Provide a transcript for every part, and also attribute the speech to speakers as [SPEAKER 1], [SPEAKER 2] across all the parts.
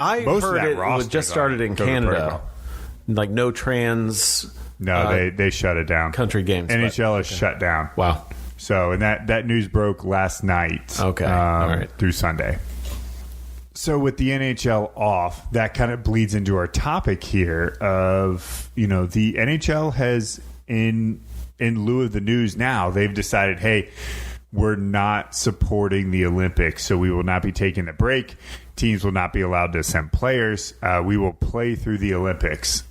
[SPEAKER 1] I
[SPEAKER 2] most
[SPEAKER 1] heard
[SPEAKER 2] of that
[SPEAKER 1] it was
[SPEAKER 2] roster's
[SPEAKER 1] just
[SPEAKER 2] on
[SPEAKER 1] started in
[SPEAKER 2] COVID
[SPEAKER 1] Canada.
[SPEAKER 2] protocol.
[SPEAKER 1] Like no trans
[SPEAKER 2] No, they shut it down.
[SPEAKER 1] country games.
[SPEAKER 2] NHL is shut down.
[SPEAKER 1] Wow.
[SPEAKER 2] So, and that news broke last night.
[SPEAKER 1] Okay. All right.
[SPEAKER 2] Through Sunday. So with the NHL off, that kind of bleeds into our topic here of, the NHL has in lieu of the news now, they've decided, hey, we're not supporting the Olympics, so we will not be taking the break. Teams will not be allowed to send players. We will play through the Olympics.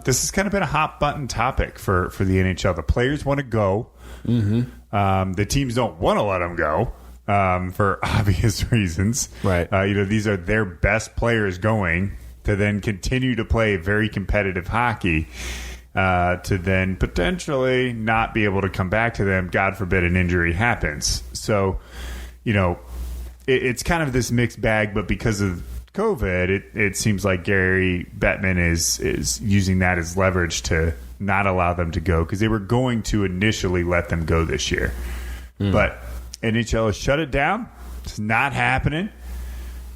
[SPEAKER 2] This has kind of been a hot button topic for the NHL. The players want to go. Mm-hmm. The teams don't want to let them go. For obvious reasons.
[SPEAKER 1] Right.
[SPEAKER 2] These are their best players going to then continue to play very competitive hockey, to then potentially not be able to come back to them. God forbid an injury happens. So, it's kind of this mixed bag, but because of COVID, it seems like Gary Bettman is using that as leverage to not allow them to go, because they were going to initially let them go this year. But NHL has shut it down. It's not happening.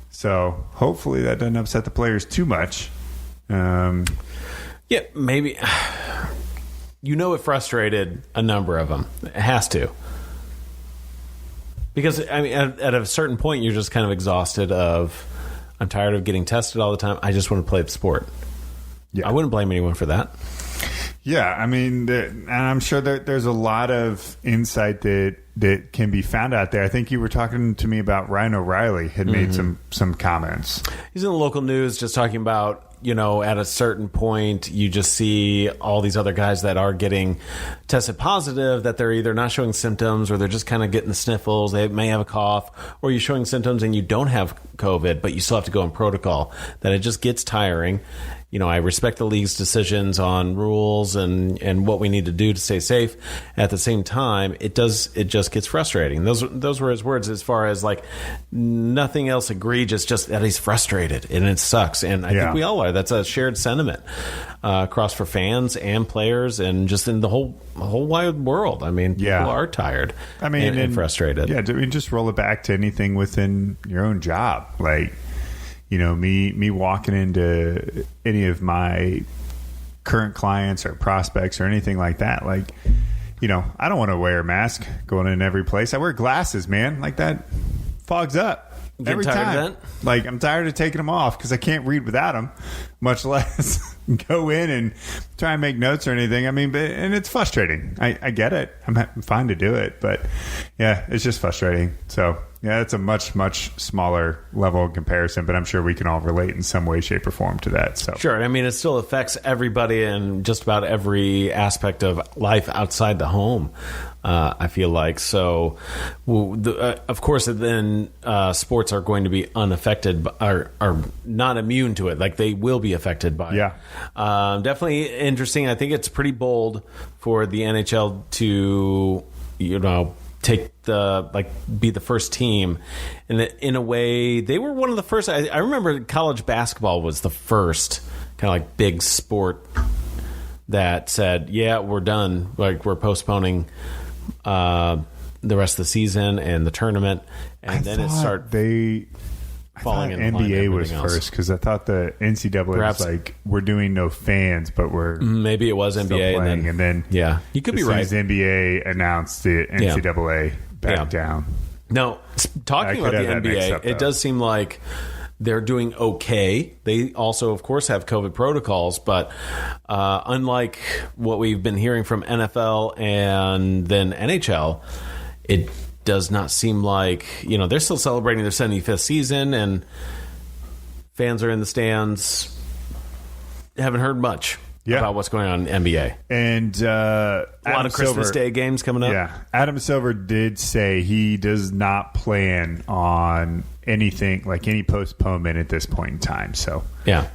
[SPEAKER 2] So hopefully that doesn't upset the players too much.
[SPEAKER 1] Yeah, maybe. It frustrated a number of them. It has to. Because, at a certain point, you're just kind of exhausted of, I'm tired of getting tested all the time. I just want to play the sport.
[SPEAKER 2] Yeah.
[SPEAKER 1] I wouldn't blame anyone for that.
[SPEAKER 2] Yeah, and I'm sure there's a lot of insight that can be found out there. I think you were talking to me about Ryan O'Reilly had made some comments.
[SPEAKER 1] He's in the local news just talking about, at a certain point, you just see all these other guys that are getting tested positive, that they're either not showing symptoms or they're just kind of getting the sniffles. They may have a cough, or you're showing symptoms and you don't have COVID, but you still have to go in protocol. That it just gets tiring. I respect the league's decisions on rules and what we need to do to stay safe. At the same time, it just gets frustrating. Those were his words, as far as like nothing else egregious, just that he's frustrated and it sucks. And I think we all are. That's a shared sentiment across for fans and players and just in the whole wide world. People are tired and frustrated.
[SPEAKER 2] Yeah, just roll it back to anything within your own job. Like, me walking into any of my current clients or prospects or anything like that. Like, I don't want to wear a mask going in every place. I wear glasses, man. Like, that fogs up every time. Like, I'm tired of taking them off because I can't read without them, much less go in and try and make notes or anything. And it's frustrating. I get it. I'm fine to do it, but yeah, it's just frustrating. So yeah, it's a much, much smaller level of comparison, but I'm sure we can all relate in some way, shape, or form to that. So
[SPEAKER 1] sure. It still affects everybody in just about every aspect of life outside the home. I feel like so. Of course, then sports are going to be unaffected, are not immune to it. Like they will be affected by it. Definitely interesting. I think it's pretty bold for the NHL to take be the first team, and in a way they were one of the first. I remember college basketball was the first kind of like big sport that said, yeah, we're done, like we're postponing the rest of the season and the tournament, and then it started falling in line.
[SPEAKER 2] NBA was first because I thought the NCAA was like, we're doing no fans, but we're
[SPEAKER 1] maybe it was NBA
[SPEAKER 2] playing, and then
[SPEAKER 1] yeah, you could be right.
[SPEAKER 2] As NBA announced the NCAA back down.
[SPEAKER 1] Now, talking about the NBA, it does seem like they're doing okay. They also, of course, have COVID protocols, but unlike what we've been hearing from NFL and then NHL, it does not seem like, they're still celebrating their 75th season and fans are in the stands. Haven't heard much about what's going on in NBA.
[SPEAKER 2] And
[SPEAKER 1] a lot of Christmas Day games coming up.
[SPEAKER 2] Yeah. Adam Silver did say he does not plan on anything like any postponement at this point in time. So, the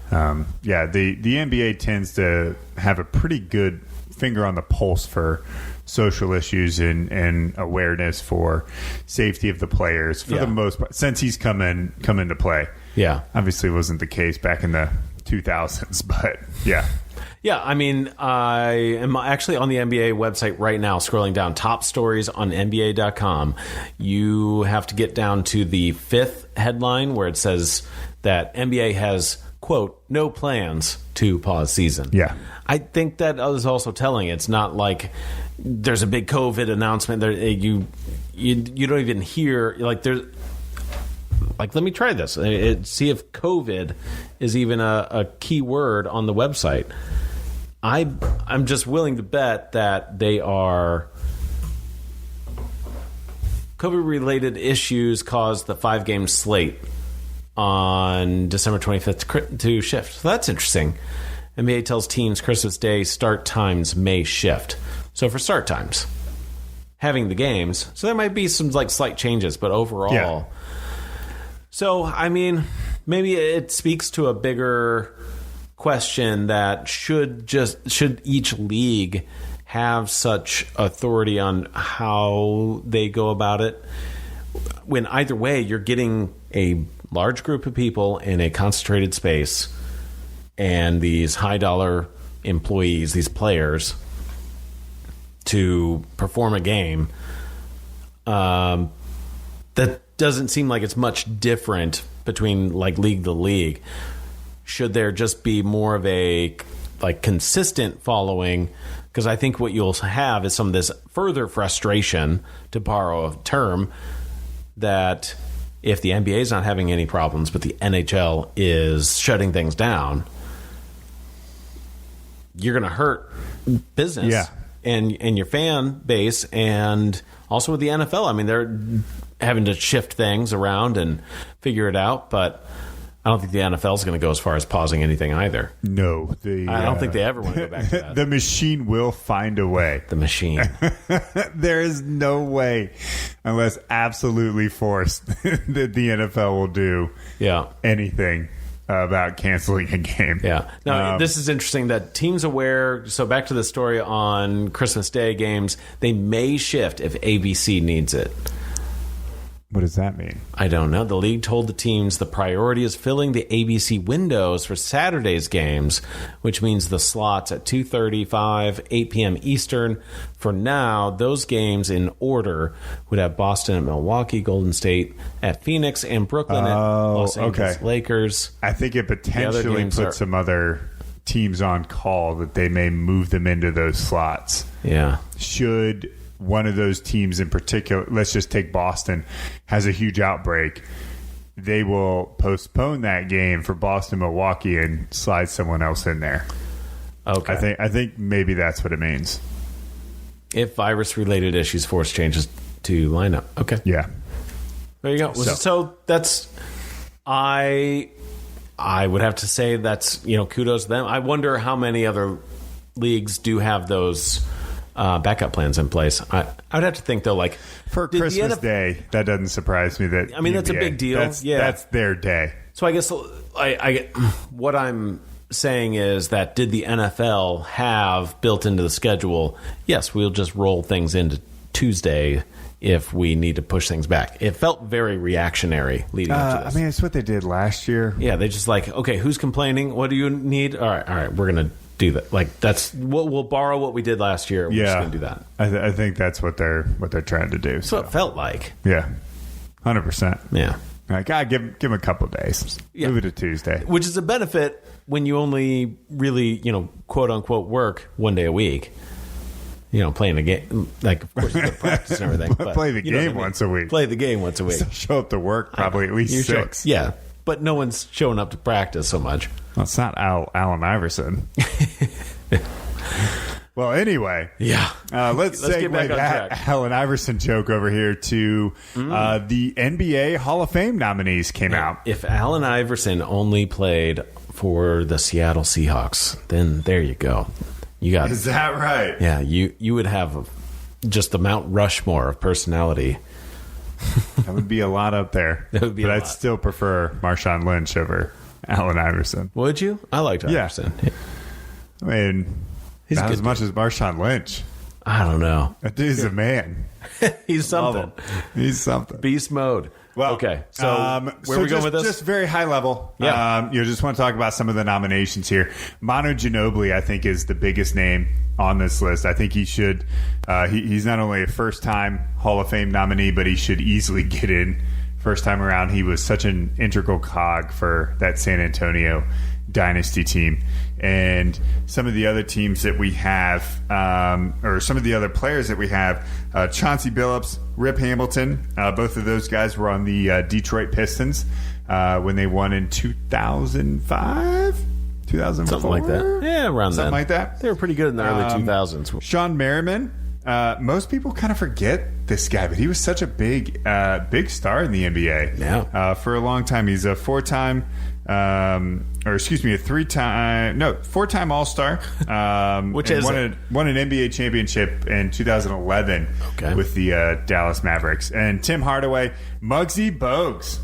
[SPEAKER 2] NBA tends to have a pretty good finger on the pulse for social issues and awareness for safety of the players for the most part, since he's come into play. Yeah. Obviously it wasn't the case back in the 2000s, but yeah.
[SPEAKER 1] Yeah, I am actually on the NBA website right now, scrolling down top stories on NBA.com. You have to get down to the 5th headline where it says that NBA has, quote, no plans to pause season.
[SPEAKER 2] Yeah.
[SPEAKER 1] I think that is also telling. It's not like there's a big COVID announcement. There, you don't even hear, like, there's, like, let me try this. See if COVID is even a key word on the website. I'm just willing to bet that they are... COVID-related issues caused the 5-game slate on December 25th to shift. So that's interesting. NBA tells teams Christmas Day start times may shift. So for start times, having the games, so there might be some like slight changes, but overall... Yeah. So, I mean, maybe it speaks to a bigger question that should each league have such authority on how they go about it, when either way you're getting a large group of people in a concentrated space and these high dollar employees, these players, to perform a game. That doesn't seem like it's much different between like league to league. Should there just be more of a like consistent following? Because I think what you'll have is some of this further frustration, to borrow a term, that if the NBA is not having any problems, but the NHL is shutting things down, you're going to hurt business.
[SPEAKER 2] Yeah.
[SPEAKER 1] And your fan base, and also with the NFL. I mean, they're having to shift things around and figure it out, but I don't think the NFL is going to go as far as pausing anything either.
[SPEAKER 2] No.
[SPEAKER 1] I don't think they ever want to go back to that.
[SPEAKER 2] The machine will find a way.
[SPEAKER 1] The machine.
[SPEAKER 2] There is no way, unless absolutely forced, that the NFL will do anything about canceling a game.
[SPEAKER 1] Yeah. Now, this is interesting that teams aware. So back to the story on Christmas Day games, they may shift if ABC needs it.
[SPEAKER 2] What does that mean?
[SPEAKER 1] I don't know. The league told the teams the priority is filling the ABC windows for Saturday's games, which means the slots at 2:30, 5, 8 p.m. Eastern. For now, those games in order would have Boston at Milwaukee, Golden State at Phoenix, and Brooklyn at Los Angeles Lakers.
[SPEAKER 2] I think it potentially puts some other teams on call that they may move them into those slots.
[SPEAKER 1] Yeah.
[SPEAKER 2] Should one of those teams in particular, let's just take Boston, has a huge outbreak, they will postpone that game for Boston, Milwaukee, and slide someone else in there.
[SPEAKER 1] Okay.
[SPEAKER 2] I think maybe that's what it means.
[SPEAKER 1] If virus-related issues force changes to lineup. Okay.
[SPEAKER 2] Yeah.
[SPEAKER 1] There you go. So that's... I would have to say that's, kudos to them. I wonder how many other leagues do have those backup plans in place. I would have to think, though, like...
[SPEAKER 2] For Christmas Day, that doesn't surprise me. That
[SPEAKER 1] that's a big deal.
[SPEAKER 2] That's their day.
[SPEAKER 1] So I guess what I'm saying is that did the NFL have built into the schedule, yes, we'll just roll things into Tuesday if we need to push things back. It felt very reactionary leading up to this.
[SPEAKER 2] I mean, it's what they did last year.
[SPEAKER 1] Yeah, they just like, okay, who's complaining? What do you need? All right, we're going to do that. Like, that's we'll borrow what we did last year. We're just going to do that.
[SPEAKER 2] I think that's what they're trying to do.
[SPEAKER 1] That's what it felt like.
[SPEAKER 2] Yeah, 100%.
[SPEAKER 1] Yeah.
[SPEAKER 2] Like, give them a couple days.
[SPEAKER 1] Yeah.
[SPEAKER 2] Move it to Tuesday.
[SPEAKER 1] Which is a benefit when you only really, quote unquote, work one day a week. Playing a game, like, of course, the practice and everything. But
[SPEAKER 2] play the game once a week.
[SPEAKER 1] Play the game once a week.
[SPEAKER 2] So show up to work probably at least 6.
[SPEAKER 1] Yeah, but no one's showing up to practice so much.
[SPEAKER 2] Well, it's not Allen Iverson. Well, anyway.
[SPEAKER 1] Yeah.
[SPEAKER 2] Let's
[SPEAKER 1] get back on track.
[SPEAKER 2] Allen Iverson joke over here to the NBA Hall of Fame nominees came out.
[SPEAKER 1] If Allen Iverson only played for the Seattle Seahawks, then there you go. You got
[SPEAKER 2] Is that right?
[SPEAKER 1] Yeah, you would have just the Mount Rushmore of personality.
[SPEAKER 2] That would be a lot up there.
[SPEAKER 1] That would be,
[SPEAKER 2] but I'd still prefer Marshawn Lynch over Allen Iverson.
[SPEAKER 1] Would you? I liked Iverson.
[SPEAKER 2] Yeah. I mean,
[SPEAKER 1] he's
[SPEAKER 2] not as much as Marshawn Lynch.
[SPEAKER 1] I don't know.
[SPEAKER 2] That dude's a man.
[SPEAKER 1] He's something.
[SPEAKER 2] He's something.
[SPEAKER 1] Beast mode.
[SPEAKER 2] Well,
[SPEAKER 1] okay. So where are we going with this?
[SPEAKER 2] Just very high level.
[SPEAKER 1] Yeah.
[SPEAKER 2] Just want to talk about some of the nominations here. Manu Ginobili, I think, is the biggest name on this list. I think he should. He's not only a first-time Hall of Fame nominee, but he should easily get in first time around. He was such an integral cog for that San Antonio dynasty team. And some of the other teams that we have, or some of the other players that we have, Chauncey Billups, Rip Hamilton, both of those guys were on the Detroit Pistons when they won in 2005, 2004?
[SPEAKER 1] Something like that. Yeah, around
[SPEAKER 2] Something
[SPEAKER 1] then.
[SPEAKER 2] like that.
[SPEAKER 1] They were pretty good in the early 2000s.
[SPEAKER 2] Sean Merriman. Most people kind of forget this guy, but he was such a big star in the NBA.
[SPEAKER 1] Yeah.
[SPEAKER 2] For a long time. He's a four-time All-Star.
[SPEAKER 1] Which
[SPEAKER 2] and
[SPEAKER 1] is
[SPEAKER 2] won an NBA championship in 2011 with the Dallas Mavericks. And Tim Hardaway, Muggsy Bogues,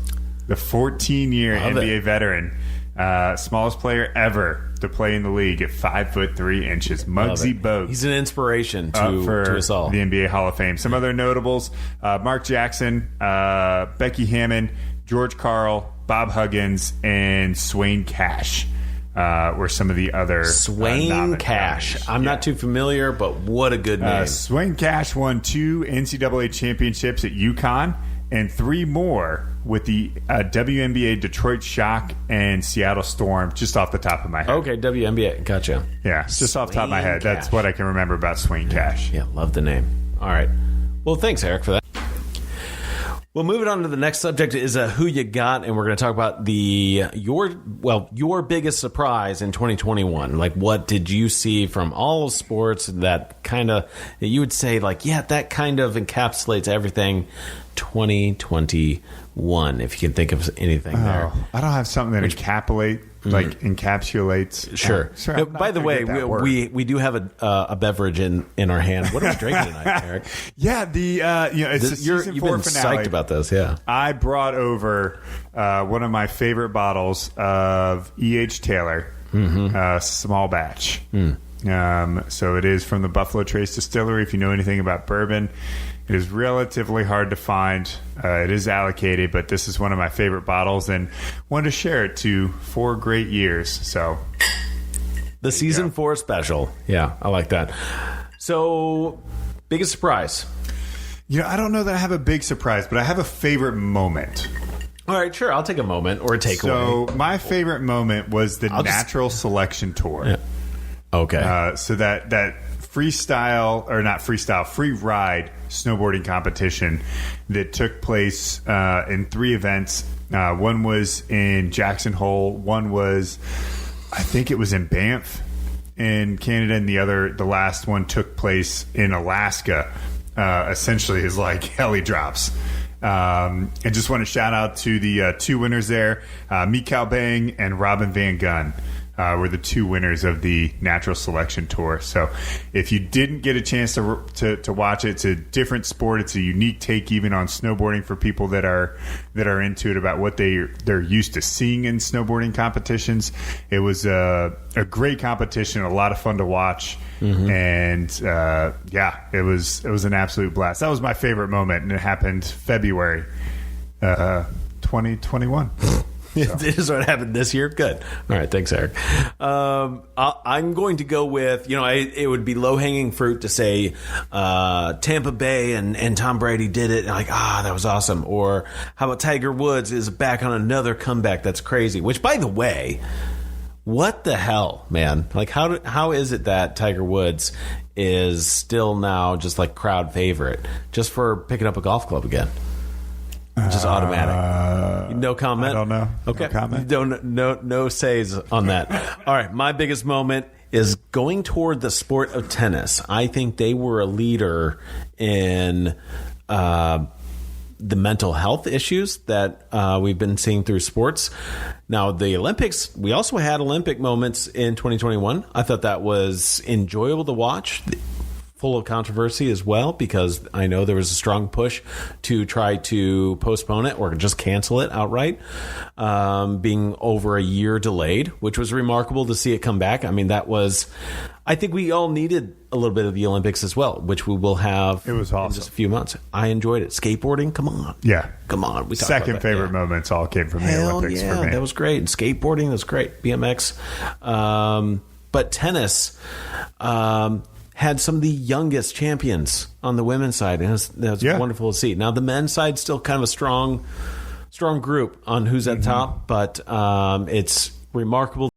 [SPEAKER 2] the 14-year NBA veteran, smallest player ever to play in the league at 5'3". Muggsy Bogues.
[SPEAKER 1] He's an inspiration to us all.
[SPEAKER 2] The NBA Hall of Fame. Some other notables: Mark Jackson, Becky Hammond, George Karl, Bob Huggins, and Swain Cash were some of the other
[SPEAKER 1] Swain Cash. I'm not too familiar, but what a good name.
[SPEAKER 2] Swain Cash won 2 NCAA championships at UConn and 3 more with the WNBA Detroit Shock and Seattle Storm, just off the top of my head.
[SPEAKER 1] Okay, WNBA. Gotcha.
[SPEAKER 2] Yeah, just off the top of my head.
[SPEAKER 1] Cash.
[SPEAKER 2] That's what I can remember about Swain Cash.
[SPEAKER 1] Yeah, love the name. All right. Well, thanks, Eric, for that. Well, moving on to the next subject is Who You Got, and we're going to talk about your biggest surprise in 2021. Like, what did you see from all of sports that kind of, you would say, like, yeah, that kind of encapsulates everything 2021, if you can think of anything there.
[SPEAKER 2] I don't have something that encapsulates.
[SPEAKER 1] Sure. By the way, we do have a beverage in our hand. What are we drinking tonight, Eric?
[SPEAKER 2] Yeah, it's the season
[SPEAKER 1] you've
[SPEAKER 2] 4
[SPEAKER 1] been
[SPEAKER 2] finale.
[SPEAKER 1] psyched about this, yeah.
[SPEAKER 2] I brought over one of my favorite bottles of E.H. Taylor, small batch. So it is from the Buffalo Trace Distillery. If you know anything about bourbon, it is relatively hard to find. It is allocated, but this is one of my favorite bottles, and wanted to share it to 4 great years. So
[SPEAKER 1] the season 4 special. Yeah, I like that. So, biggest surprise?
[SPEAKER 2] I don't know that I have a big surprise, but I have a favorite moment.
[SPEAKER 1] All right, sure. I'll take a moment or a takeaway.
[SPEAKER 2] So my favorite moment was the Natural Selection Tour.
[SPEAKER 1] Yeah. Okay.
[SPEAKER 2] So that free ride snowboarding competition that took place in 3 events. One was in Jackson Hole. One was, I think it was in Banff in Canada, and the last one took place in Alaska. Essentially is like heli drops. And just want to shout out to the 2 winners there. Mikal Bang and Robin Van Gunn were the 2 winners of the Natural Selection Tour. So if you didn't get a chance to watch it, it's a different sport. It's a unique take even on snowboarding for people that are into it, about what they're used to seeing in snowboarding competitions. It was a great competition, a lot of fun to watch. And it was an absolute blast. That was my favorite moment, and it happened February 2021.
[SPEAKER 1] This is what happened this year. Good. All right. Thanks, Eric. I'm going to go with, it would be low-hanging fruit to say Tampa Bay and Tom Brady did it. And that was awesome. Or how about Tiger Woods is back on another comeback that's crazy, which, by the way, what the hell, man? Like, how is it that Tiger Woods is still now just like crowd favorite just for picking up a golf club again? Just automatic. No comment?
[SPEAKER 2] I don't know.
[SPEAKER 1] Okay.
[SPEAKER 2] No comment?
[SPEAKER 1] No says on that. All right. My biggest moment is going toward the sport of tennis. I think they were a leader in the mental health issues that we've been seeing through sports. Now, the Olympics, we also had Olympic moments in 2021. I thought that was enjoyable to watch. Full of controversy as well, because I know there was a strong push to try to postpone it or just cancel it outright, being over a year delayed, which was remarkable to see it come back. I mean, I think we all needed a little bit of the Olympics as well, which we will have
[SPEAKER 2] in just a
[SPEAKER 1] few months. I enjoyed it. Skateboarding, come on.
[SPEAKER 2] Yeah.
[SPEAKER 1] Come on. We
[SPEAKER 2] Second favorite moments all came from the Olympics for me.
[SPEAKER 1] That was great. Skateboarding was great. BMX. But tennis... had some of the youngest champions on the women's side. And that was wonderful to see. Now, the men's side still kind of a strong strong group on who's at top, but it's remarkable